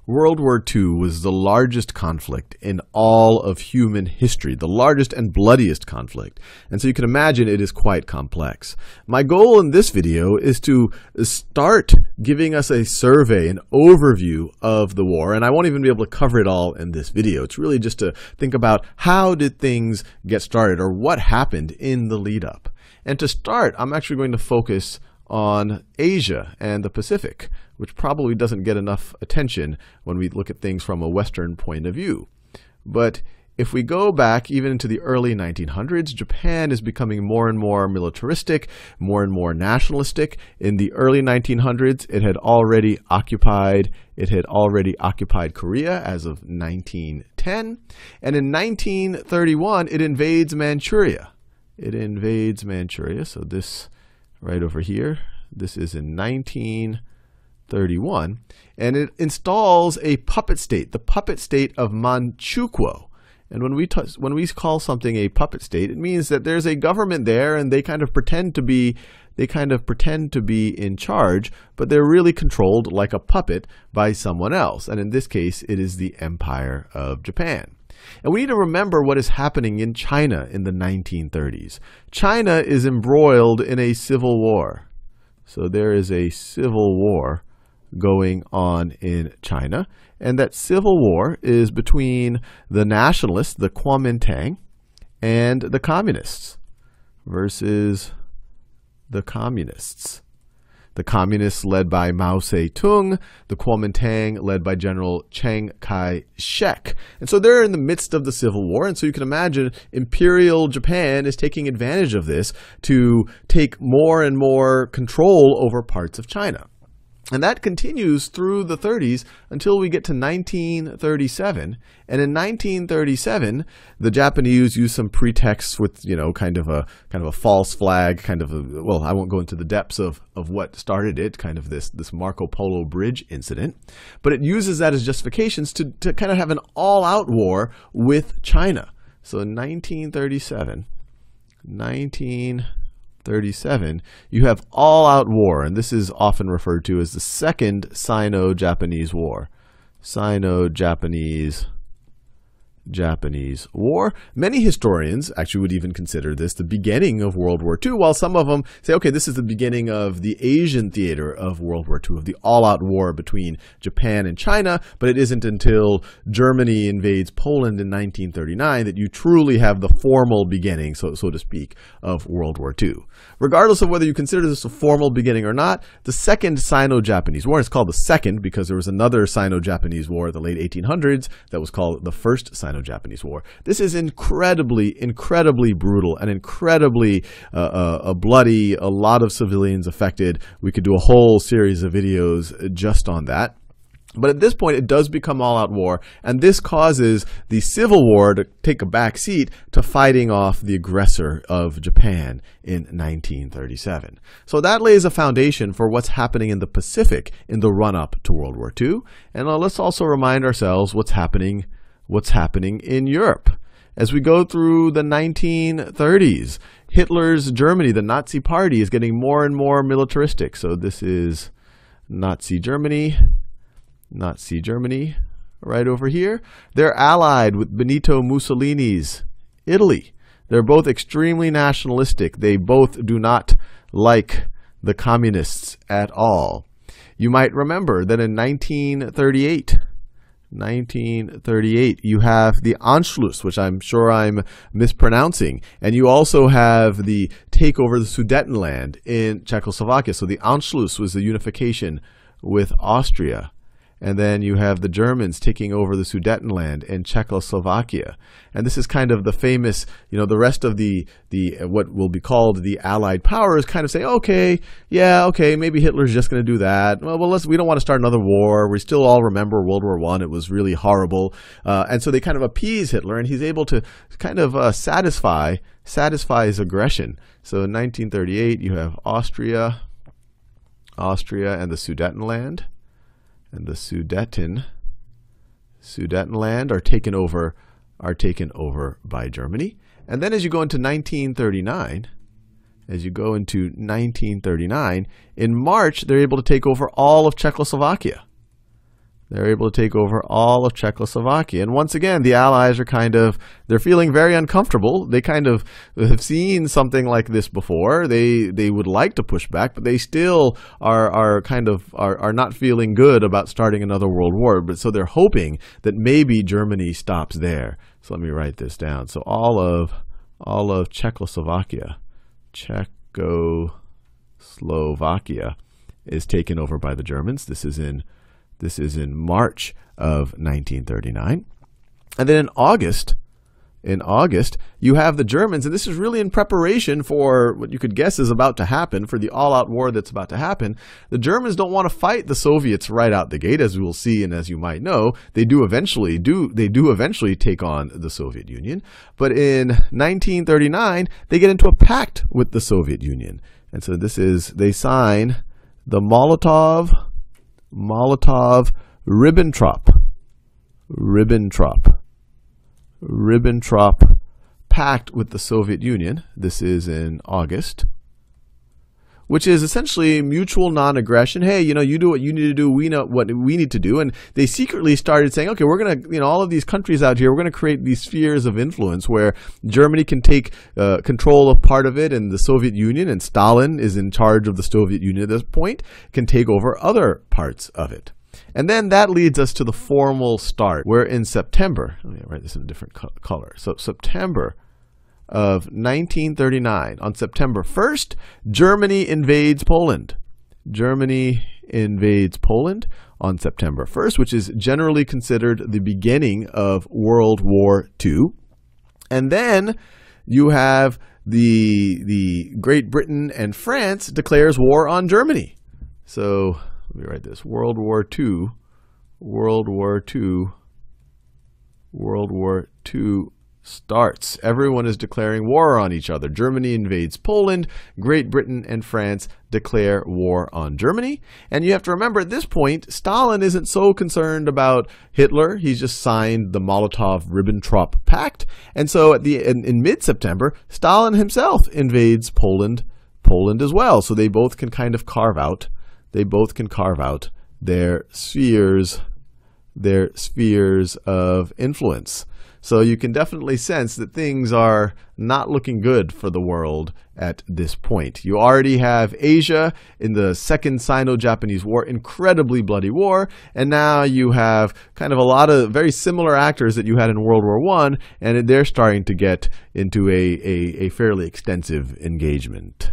World War II was the largest conflict in all of human history, the largest and bloodiest conflict. And so you can imagine it is quite complex. My goal in this video is to start giving us a survey, an overview of the war. And I won't even be able to cover it all in this video. It's really just to think about how did things get started or what happened in the lead up. And to start, I'm actually going to focus on Asia and the Pacific, which probably doesn't get enough attention when we look at things from a Western point of view. But if we go back even into the early 1900s, Japan is becoming more and more militaristic, more and more nationalistic. In the early 1900s, it had already occupied Korea as of 1910. And in 1931, it invades Manchuria. So this right over here, this is in 1931, and it installs a puppet state, the puppet state of Manchukuo. And when we call something a puppet state, it means that there's a government there, and they kind of pretend to be in charge, but they're really controlled like a puppet by someone else. And in this case, it is the Empire of Japan. And we need to remember what is happening in China in the 1930s. China is embroiled in a civil war. So there is a civil war going on in China. And that civil war is between the nationalists, the Kuomintang, and the communists versus the communists. The communists led by Mao Zedong, the Kuomintang led by General Chiang Kai-shek. And so they're in the midst of the Civil War, and so you can imagine Imperial Japan is taking advantage of this to take more and more control over parts of China. And that continues through the 30s until we get to 1937. And in 1937, the Japanese use some pretexts with, kind of a false flag, well, I won't go into the depths of what started it, kind of this Marco Polo Bridge incident. But it uses that as justifications to kind of have an all-out war with China. So in 1937, you have all-out war, and this is often referred to as the Second Sino-Japanese War. Sino-Japanese War. Many historians actually would even consider this the beginning of World War II, while some of them say, okay, this is the beginning of the Asian theater of World War II, of the all-out war between Japan and China, but it isn't until Germany invades Poland in 1939 that you truly have the formal beginning, so to speak, of World War II. Regardless of whether you consider this a formal beginning or not, the Second Sino-Japanese War is called the second because there was another Sino-Japanese War in the late 1800s that was called the First Sino-Japanese War. This is incredibly brutal and incredibly bloody, a lot of civilians affected. We could do a whole series of videos just on that. But at this point, it does become all-out war, and this causes the Civil War to take a back seat to fighting off the aggressor of Japan in 1937. So that lays a foundation for what's happening in the Pacific in the run-up to World War II. And let's also remind ourselves what's happening in Europe. As we go through the 1930s, Hitler's Germany, the Nazi Party, is getting more and more militaristic. So this is Nazi Germany right over here. They're allied with Benito Mussolini's Italy. They're both extremely nationalistic. They both do not like the communists at all. You might remember that in 1938, you have the Anschluss, which I'm sure I'm mispronouncing, and you also have the takeover of the Sudetenland in Czechoslovakia. So the Anschluss was the unification with Austria. And then you have the Germans taking over the Sudetenland in Czechoslovakia. And this is kind of the famous, the rest of the what will be called the Allied powers kind of say, okay, maybe Hitler's just going to do that. Well, we don't want to start another war. We still all remember World War I. It was really horrible. And so they kind of appease Hitler, and he's able to kind of satisfy his aggression. So in 1938, you have Austria and the Sudetenland. And the Sudetenland are taken over by Germany. And then as you go into 1939, in March, they're able to take over all of Czechoslovakia. They're able to take over all of Czechoslovakia. And once again, the Allies are they're feeling very uncomfortable. They kind of have seen something like this before. They would like to push back, but they still are not feeling good about starting another world war. But so they're hoping that maybe Germany stops there. So let me write this down. So all of Czechoslovakia is taken over by the Germans. This is in March of 1939. And then in August, you have the Germans, and this is really in preparation for what you could guess is about to happen, for the all-out war that's about to happen. The Germans don't want to fight the Soviets right out the gate, as we will see, and as you might know, they do eventually take on the Soviet Union. But in 1939, they get into a pact with the Soviet Union. And so they sign the Ribbentrop Pact with the Soviet Union. This is in August, which is essentially mutual non-aggression. Hey, you do what you need to do. We know what we need to do. And they secretly started saying, okay, we're going to, all of these countries out here, we're going to create these spheres of influence where Germany can take control of part of it, and the Soviet Union, and Stalin is in charge of the Soviet Union at this point, can take over other parts of it. And then that leads us to the formal start, where in September, let me write this in a different color. So September of 1939, on September 1st, Germany invades Poland. Germany invades Poland on September 1st, which is generally considered the beginning of World War II. And then you have the Great Britain and France declares war on Germany. So let me write this. World War II starts. Everyone is declaring war on each other. Germany invades Poland. Great Britain and France declare war on Germany. And you have to remember, at this point, Stalin isn't so concerned about Hitler. He's just signed the Molotov-Ribbentrop Pact. And so in mid-September, Stalin himself invades Poland as well. So they both can kind of carve out their spheres of influence. So you can definitely sense that things are not looking good for the world at this point. You already have Asia in the Second Sino-Japanese War, incredibly bloody war, and now you have kind of a lot of very similar actors that you had in World War I, and they're starting to get into a fairly extensive engagement.